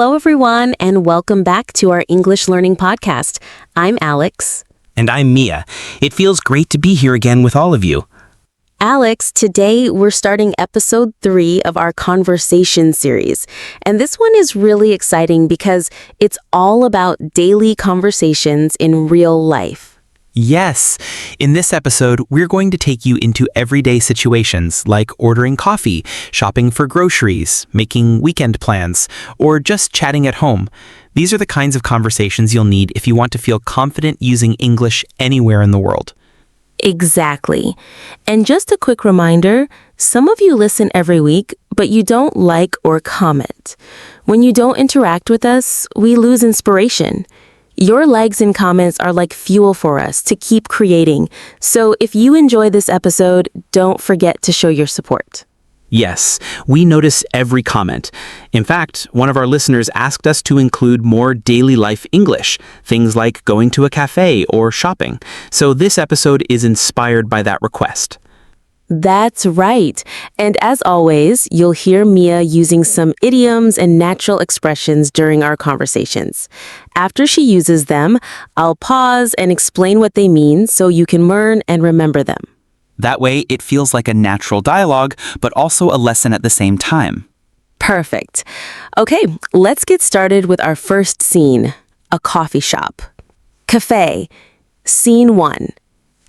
Hello, everyone, and welcome back to our English Learning Podcast. I'm Alex. And I'm Mia. It feels great to be here again with all of you. Alex, today we're starting episode 3 of our conversation series. And this one is really exciting because it's all about daily conversations in real life. Yes, in this episode, we're going to take you into everyday situations like ordering coffee, shopping for groceries, making weekend plans, or just chatting at home. These are the kinds of conversations you'll need if you want to feel confident using English anywhere in the world. Exactly. And just a quick reminder, some of you listen every week, but you don't like or comment. When you don't interact with us, we lose inspiration. Your likes and comments are like fuel for us to keep creating. So if you enjoy this episode, don't forget to show your support. Yes, we notice every comment. In fact, one of our listeners asked us to include more daily life English, things like going to a cafe or shopping. So this episode is inspired by that request. That's right. And as always, you'll hear Mia using some idioms and natural expressions during our conversations. After she uses them, I'll pause and explain what they mean so you can learn and remember them. That way, it feels like a natural dialogue, but also a lesson at the same time. Perfect. Okay, let's get started with our first scene, a coffee shop. Cafe. Scene 1.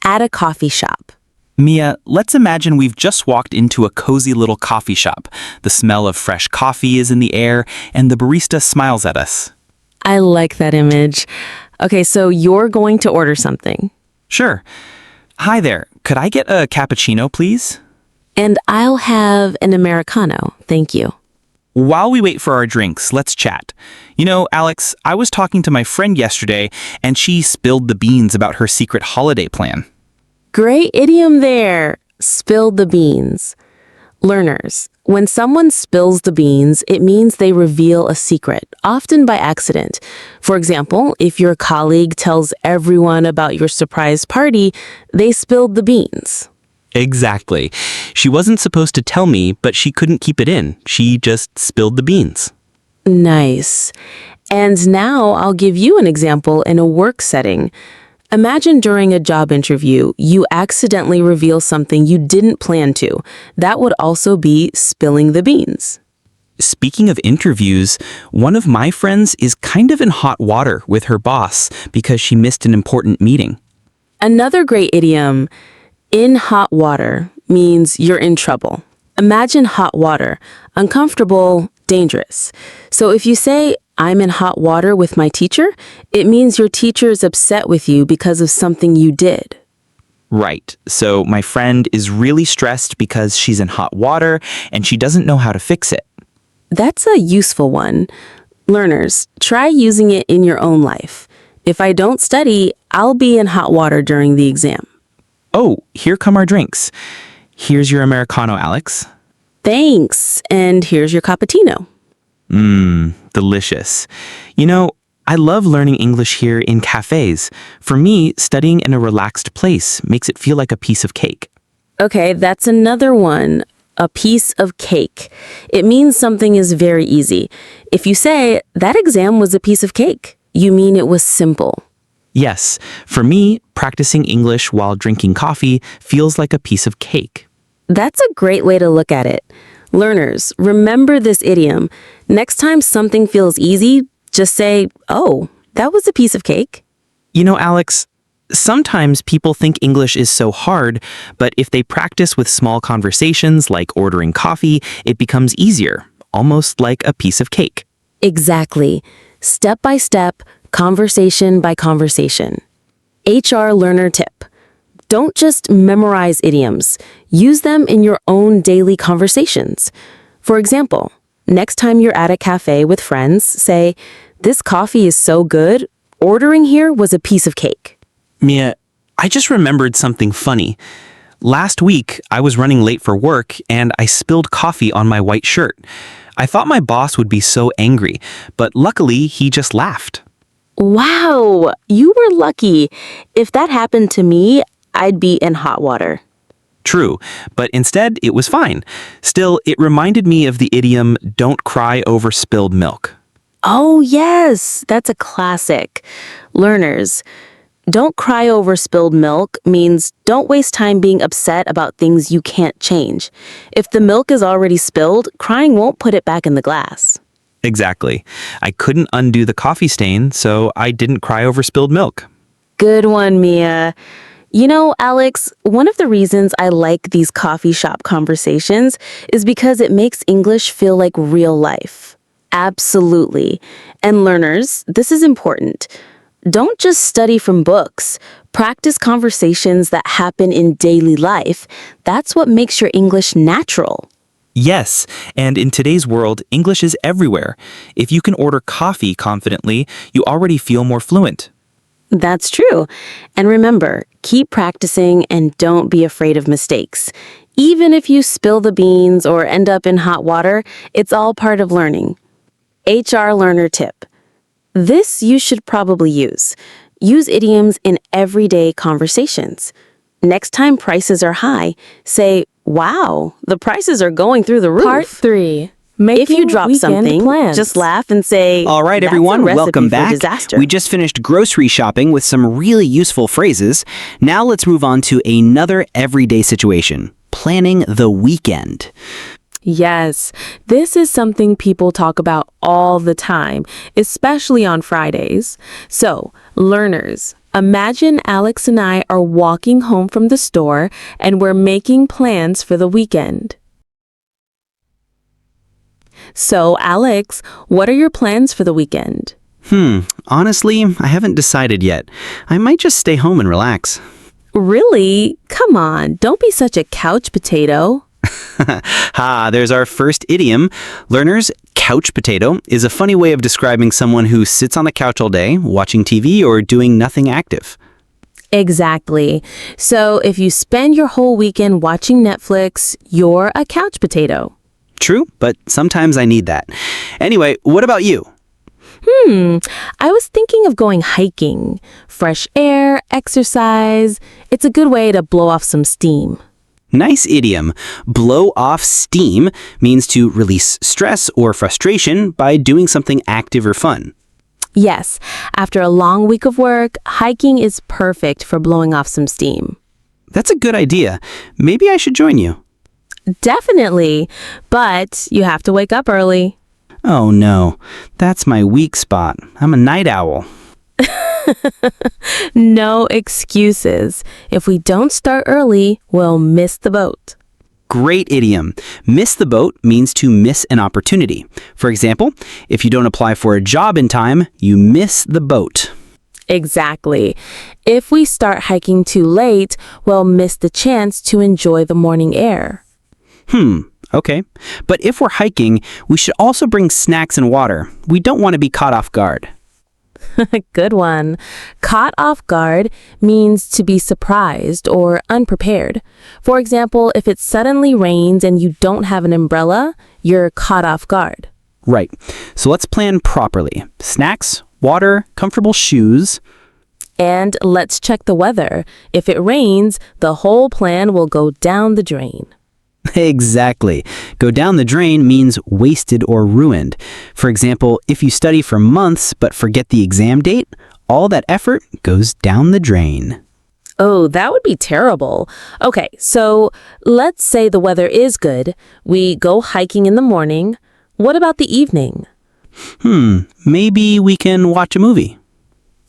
At a coffee shop. Mia, let's imagine we've just walked into a cozy little coffee shop. The smell of fresh coffee is in the air, and the barista smiles at us. I like that image. Okay, so you're going to order something. Sure. Hi there. Could I get a cappuccino, please? And I'll have an Americano, thank you. While we wait for our drinks, let's chat. You know, Alex, I was talking to my friend yesterday, and she spilled the beans about her secret holiday plan. Great idiom there. Spilled the beans. Learners, when someone spills the beans, it means they reveal a secret, often by accident. For example, if your colleague tells everyone about your surprise party, they spilled the beans. Exactly. She wasn't supposed to tell me, but she couldn't keep it in. She just spilled the beans. Nice. And now I'll give you an example in a work setting. Imagine during a job interview, you accidentally reveal something you didn't plan to. That would also be spilling the beans. Speaking of interviews, one of my friends is kind of in hot water with her boss because she missed an important meeting. Another great idiom, in hot water, means you're in trouble. Imagine hot water, uncomfortable, dangerous. So if you say, I'm in hot water with my teacher, it means your teacher is upset with you because of something you did. Right. So my friend is really stressed because she's in hot water and she doesn't know how to fix it. That's a useful one. Learners, try using it in your own life. If I don't study, I'll be in hot water during the exam. Oh, here come our drinks. Here's your Americano, Alex. Thanks. And here's your cappuccino. Delicious. You know, I love learning English here in cafes. For me, studying in a relaxed place makes it feel like a piece of cake. Okay, that's another one. A piece of cake. It means something is very easy. If you say, that exam was a piece of cake, you mean it was simple. Yes, for me, practicing English while drinking coffee feels like a piece of cake. That's a great way to look at it. Learners, remember this idiom. Next time something feels easy, just say, oh, that was a piece of cake. You know, Alex, sometimes people think English is so hard, but if they practice with small conversations like ordering coffee, it becomes easier, almost like a piece of cake. Exactly. Step by step, conversation by conversation. HR learner tip. Don't just memorize idioms. Use them in your own daily conversations. For example, next time you're at a cafe with friends, say, this coffee is so good, ordering here was a piece of cake. Mia, I just remembered something funny. Last week, I was running late for work and I spilled coffee on my white shirt. I thought my boss would be so angry, but luckily he just laughed. Wow, you were lucky. If that happened to me, I'd be in hot water. True, but instead it was fine. Still, it reminded me of the idiom, don't cry over spilled milk. Oh, yes, that's a classic. Learners, don't cry over spilled milk means don't waste time being upset about things you can't change. If the milk is already spilled, crying won't put it back in the glass. Exactly. I couldn't undo the coffee stain, so I didn't cry over spilled milk. Good one, Mia. You know, Alex, one of the reasons I like these coffee shop conversations is because it makes English feel like real life. Absolutely. And learners, this is important. Don't just study from books. Practice conversations that happen in daily life. That's what makes your English natural. Yes, and in today's world, English is everywhere. If you can order coffee confidently, you already feel more fluent. That's true. And remember, keep practicing and don't be afraid of mistakes. Even if you spill the beans or end up in hot water, it's all part of learning. HR learner tip. This you should probably use. Use idioms in everyday conversations. Next time prices are high, say, wow, the prices are going through the roof. Part 3. If you drop Weekend something, plans. just laugh and say, All right, "That's everyone, a recipe welcome for back. disaster." We just finished grocery shopping with some really useful phrases. Now let's move on to another everyday situation, planning the weekend. Yes, this is something people talk about all the time, especially on Fridays. So, learners, imagine Alex and I are walking home from the store and we're making plans for the weekend. So, Alex, what are your plans for the weekend? Honestly, I haven't decided yet. I might just stay home and relax. Really? Come on, don't be such a couch potato. There's our first idiom. Learners, couch potato is a funny way of describing someone who sits on the couch all day, watching TV or doing nothing active. Exactly. So, if you spend your whole weekend watching Netflix, you're a couch potato. True, but sometimes I need that. Anyway, what about you? I was thinking of going hiking. Fresh air, exercise. It's a good way to blow off some steam. Nice idiom. Blow off steam means to release stress or frustration by doing something active or fun. Yes, after a long week of work, hiking is perfect for blowing off some steam. That's a good idea. Maybe I should join you. Definitely, but you have to wake up early. Oh no, that's my weak spot. I'm a night owl. No excuses. If we don't start early, we'll miss the boat. Great idiom. Miss the boat means to miss an opportunity. For example, if you don't apply for a job in time, you miss the boat. Exactly. If we start hiking too late, we'll miss the chance to enjoy the morning air. Okay. But if we're hiking, we should also bring snacks and water. We don't want to be caught off guard. Good one. Caught off guard means to be surprised or unprepared. For example, if it suddenly rains and you don't have an umbrella, you're caught off guard. Right. So let's plan properly. Snacks, water, comfortable shoes. And let's check the weather. If it rains, the whole plan will go down the drain. Exactly. Go down the drain means wasted or ruined. For example, if you study for months but forget the exam date, all that effort goes down the drain. Oh, that would be terrible. Okay, so let's say the weather is good. We go hiking in the morning. What about the evening? Maybe we can watch a movie.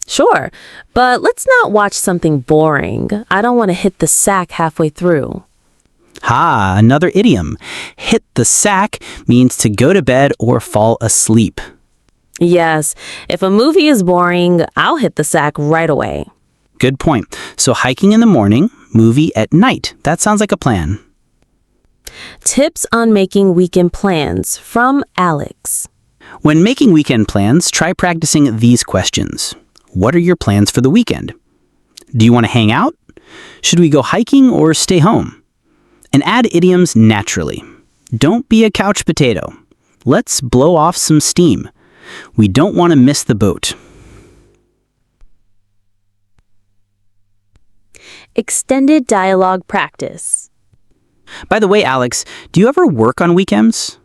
Sure, but let's not watch something boring. I don't want to hit the sack halfway through. Another idiom. Hit the sack means to go to bed or fall asleep. Yes, if a movie is boring, I'll hit the sack right away. Good point. So hiking in the morning, movie at night. That sounds like a plan. Tips on making weekend plans from Alex. When making weekend plans, try practicing these questions. What are your plans for the weekend? Do you want to hang out? Should we go hiking or stay home? And add idioms naturally. Don't be a couch potato. Let's blow off some steam. We don't want to miss the boat. Extended dialogue practice. By the way, Alex, do you ever work on weekends?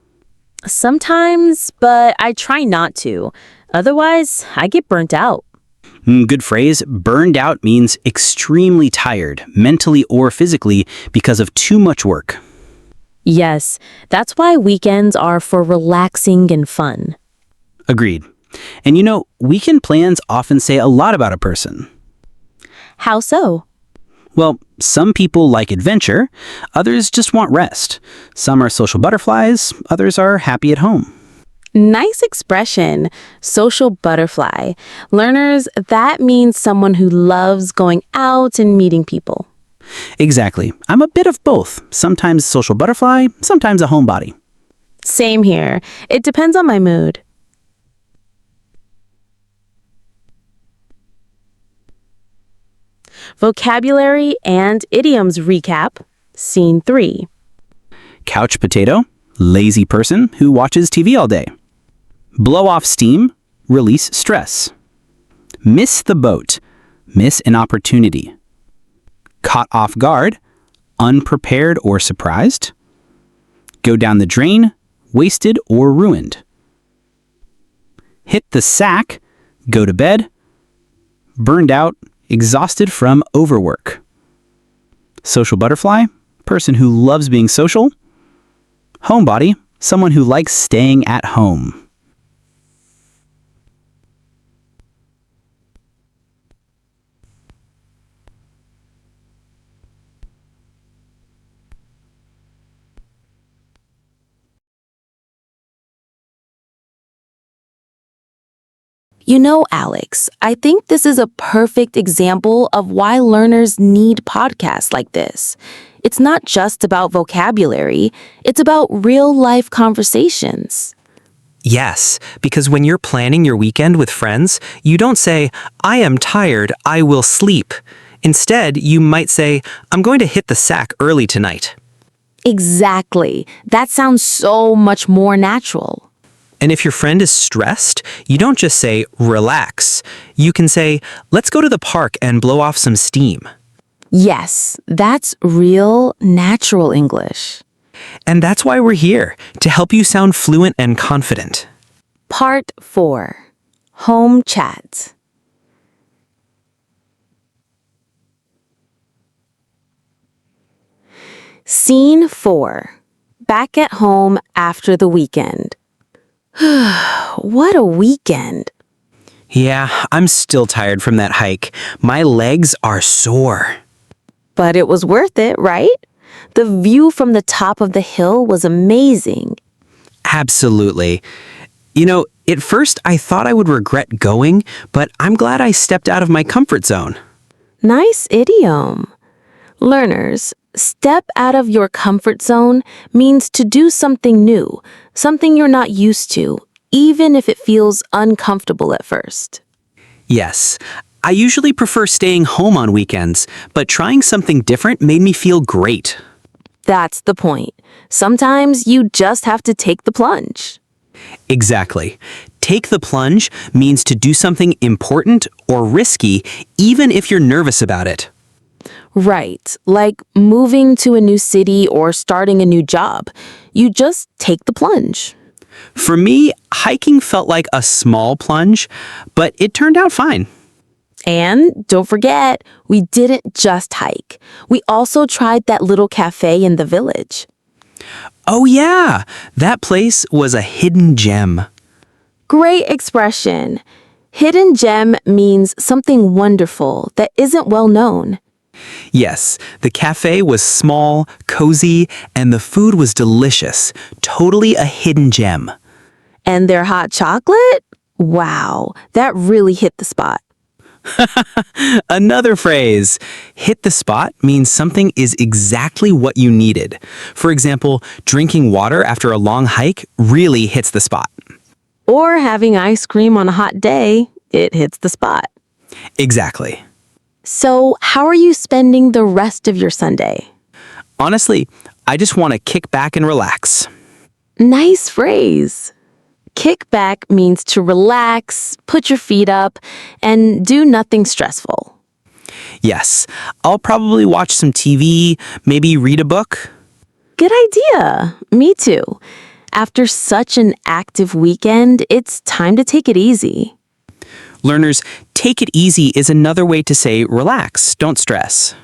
Sometimes, but I try not to. Otherwise, I get burnt out. Good phrase. Burned out means extremely tired, mentally or physically, because of too much work. Yes, that's why weekends are for relaxing and fun. Agreed. And weekend plans often say a lot about a person. How so? Well, some people like adventure, others just want rest. Some are social butterflies, others are happy at home. Nice expression, social butterfly. Learners, that means someone who loves going out and meeting people. Exactly. I'm a bit of both. Sometimes social butterfly, sometimes a homebody. Same here. It depends on my mood. Vocabulary and idioms recap. Scene 3. Couch potato, lazy person who watches TV all day. Blow off steam, release stress. Miss the boat, miss an opportunity. Caught off guard, unprepared or surprised. Go down the drain, wasted or ruined. Hit the sack, go to bed. Burned out, exhausted from overwork. Social butterfly, person who loves being social. Homebody, someone who likes staying at home. You know, Alex, I think this is a perfect example of why learners need podcasts like this. It's not just about vocabulary, it's about real-life conversations. Yes, because when you're planning your weekend with friends, you don't say, I am tired, I will sleep. Instead, you might say, I'm going to hit the sack early tonight. Exactly. That sounds so much more natural. And if your friend is stressed, you don't just say, relax. You can say, let's go to the park and blow off some steam. Yes, that's real, natural English. And that's why we're here, to help you sound fluent and confident. Part 4. Home Chat. Scene 4. Back at home after the weekend. What a weekend. Yeah, I'm still tired from that hike. My legs are sore. But it was worth it, right? The view from the top of the hill was amazing. Absolutely. At first I thought I would regret going, but I'm glad I stepped out of my comfort zone. Nice idiom. Learners, step out of your comfort zone means to do something new, something you're not used to, even if it feels uncomfortable at first. Yes, I usually prefer staying home on weekends, but trying something different made me feel great. That's the point. Sometimes you just have to take the plunge. Exactly. Take the plunge means to do something important or risky, even if you're nervous about it. Right, like moving to a new city or starting a new job. You just take the plunge. For me, hiking felt like a small plunge, but it turned out fine. And don't forget, we didn't just hike. We also tried that little cafe in the village. Oh yeah, that place was a hidden gem. Great expression. Hidden gem means something wonderful that isn't well known. Yes, the cafe was small, cozy, and the food was delicious. Totally a hidden gem. And their hot chocolate? Wow, that really hit the spot. Another phrase. Hit the spot means something is exactly what you needed. For example, drinking water after a long hike really hits the spot. Or having ice cream on a hot day, it hits the spot. Exactly. So, how are you spending the rest of your Sunday? Honestly, I just want to kick back and relax. Nice phrase. Kick back means to relax, put your feet up, and do nothing stressful. Yes, I'll probably watch some TV, maybe read a book. Good idea. Me too. After such an active weekend, it's time to take it easy. Learners, take it easy is another way to say relax, don't stress.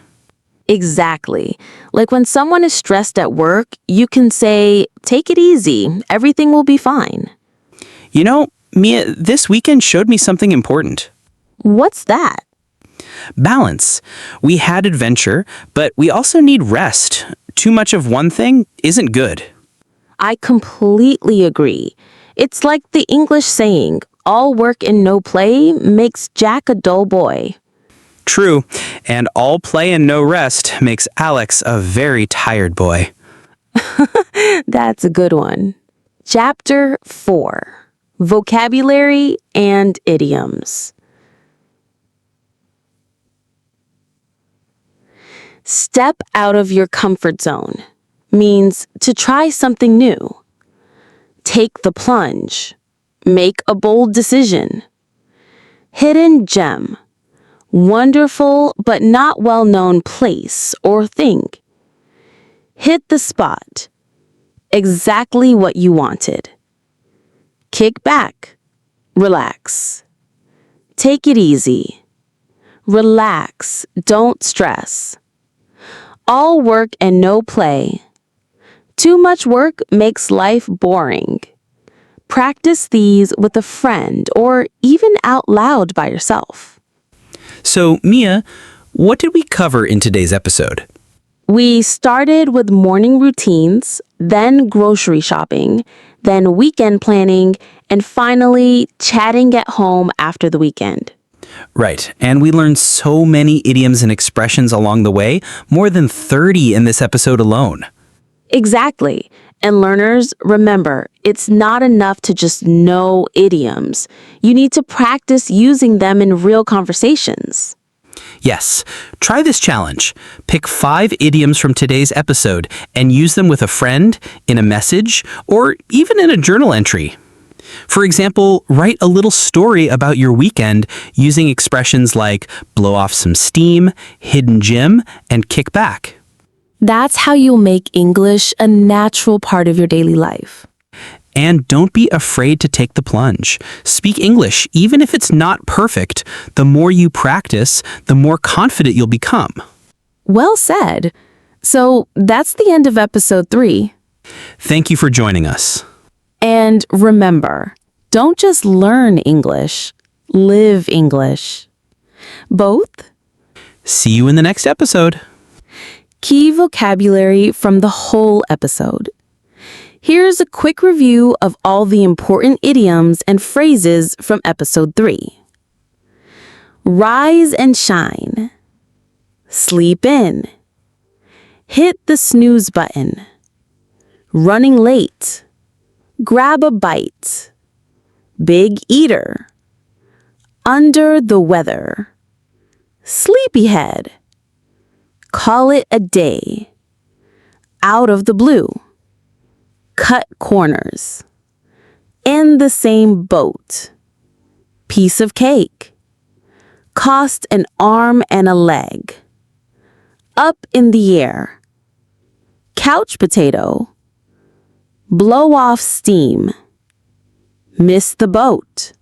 Exactly. Like when someone is stressed at work, you can say, take it easy, everything will be fine. You know, Mia, this weekend showed me something important. What's that? Balance. We had adventure, but we also need rest. Too much of one thing isn't good. I completely agree. It's like the English saying, all work and no play makes Jack a dull boy. True, and all play and no rest makes Alex a very tired boy. That's a good one. Chapter 4. Vocabulary and Idioms. Step out of your comfort zone means to try something new. Take the plunge. Make a bold decision. Hidden gem. Wonderful but not well-known place or thing. Hit the spot. Exactly what you wanted. Kick back. Relax. Take it easy. Relax. Don't stress. All work and no play. Too much work makes life boring. Practice these with a friend or even out loud by yourself. So, Mia, what did we cover in today's episode? We started with morning routines, then grocery shopping, then weekend planning, and finally chatting at home after the weekend. Right, and we learned so many idioms and expressions along the way, more than 30 in this episode alone. Exactly. And learners, remember, it's not enough to just know idioms. You need to practice using them in real conversations. Yes, try this challenge. Pick 5 idioms from today's episode and use them with a friend, in a message, or even in a journal entry. For example, write a little story about your weekend using expressions like blow off some steam, hidden gem, and kick back. That's how you'll make English a natural part of your daily life. And don't be afraid to take the plunge. Speak English, even if it's not perfect. The more you practice, the more confident you'll become. Well said. So that's the end of episode 3. Thank you for joining us. And remember, don't just learn English, live English. Both. See you in the next episode. Key vocabulary from the whole episode. Here's a quick review of all the important idioms and phrases from episode 3. Rise and shine. Sleep in. Hit the snooze button. Running late. Grab a bite. Big eater. Under the weather. Sleepyhead. Call it a day. Out of the blue. Cut corners. In the same boat. Piece of cake. Cost an arm and a leg. Up in the air. Couch potato. Blow off steam. Miss the boat.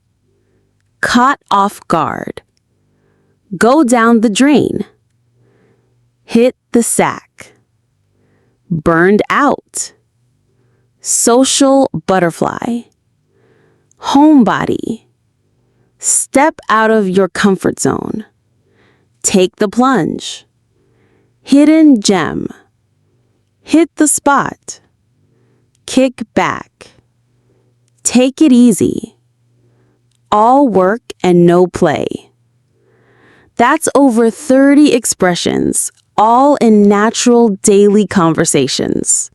Caught off guard. Go down the drain. Hit the sack. Burned out. Social butterfly. Homebody. Step out of your comfort zone. Take the plunge. Hidden gem. Hit the spot. Kick back. Take it easy. All work and no play. That's over 30 expressions, all in natural daily conversations.